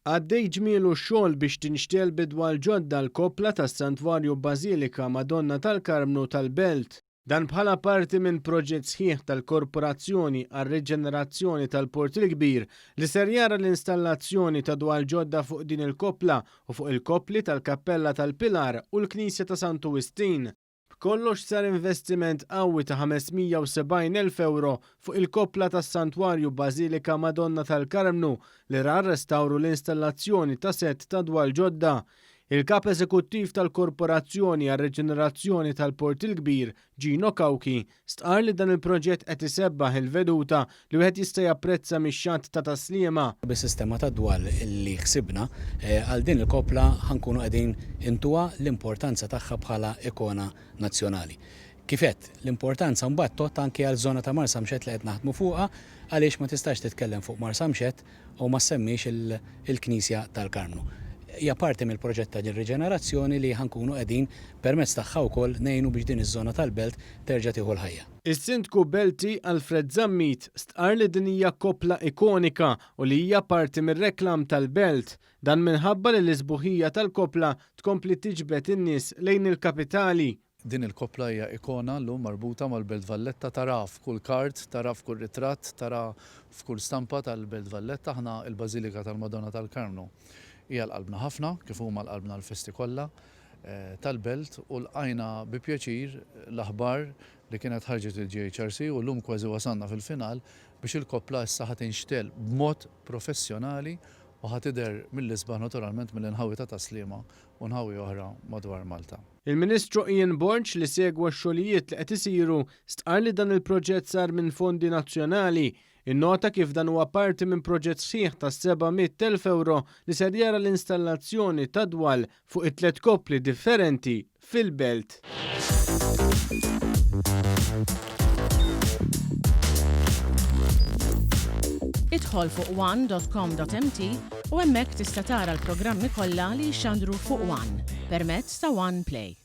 Għaddej ġmielu x-xogħol biex tinxtiel bidwa l-ġodda l-kopla tas-Santwarju Bażilika Madonna tal-Karmnu tal-Belt. Dan bħala parti minn proġett sħiħ tal-Korporazzjoni għar-Riġenerazzjoni tal-Port il-Kbir li ser jara l-installazzjoni ta' dwar ġodda fuq din il-kopla u fuq il-kopli tal-Kappella tal-Pilar u l-Knisja ta' Santu Wistin. B'kollox sar investiment qawwi ta' 570,000 euro fuq il-kopla tas-Santwarju Bażilika Madonna tal-Karmnu li ra restawru l-installazzjoni ta' set ta' dwar ġodda. Il-kap eżekuttiv tal-Korporazzjoni għar-Reġenerazzjoni tal-Port il-Kbir, Gino Kawki, stqar li dan il-proġett qed isebbaħ il-veduta li wieħed jista' japprezza mix-xatt ta' Tasliema. Bis-sistema ta' dwal li ħsibna għal din il-kopla ħankunu qegħdin intuha l-importanza tagħha bħala ikona nazzjonali. Kifet, l-importanza mbagħad tot anke għal żona ta' Marsamxett li qed naħdmu fuqha għaliex ma tistax titkellem fuq Marsamxett u ma semmix il-Knisja tal-Karmnu. Hija parti mill-proġett ta' riġenerazzjoni li ħankunu qegħdin permezz tagħha wkoll ngħinu biex din iż-żona tal-Belt terġa' tieħu l-ħajja. Is-Sindku Belti Alfred Zammit stqar li din hija kopla ikonika u li hija parti mir-reklam tal-Belt. Dan minħabba li l-isbuħija tal-kopla tkompli tiġbed in-nies lejn il-kapitali. Din il-kopla hija ikona llum marbuta mal-Belt Valletta, tara f'kull kart, tara f'kull ritratt, tara f'kull stampa tal-Belt Valletta. Aħna il-Bażilika tal-Madonna tal-Karmnu hija l-qalbna ħafna, kif huma l-qalbna l-festi kollha tal-Belt u lqajna bi pjaċir l-aħbar li kienet ħarġet il-GHRC u llum kważi wasanna fil-final biex il-kopla issa ħadd tinxtel b'mod professjonali u ħatidher mill-isbaħ naturalment mill-inħawi ta' Tasliema u nħawi oħra madwar Malta. Il-Ministru Ian Borch li segwa x-xogħlijiet li qed isiru stqar li dan il-proġett sar minn fondi nazzjonali. Innota kif dan huwa parti minn proġett sħiħ ta' 700,000 euro li ser jara l-installazzjoni ta' dwal fuq it-tliet kopli differenti fil-Belt. Idħol fuq one.com.mt u hemmhekk tista' tara l-programmi kollha li jxandru fuq One permezz ta' One Play.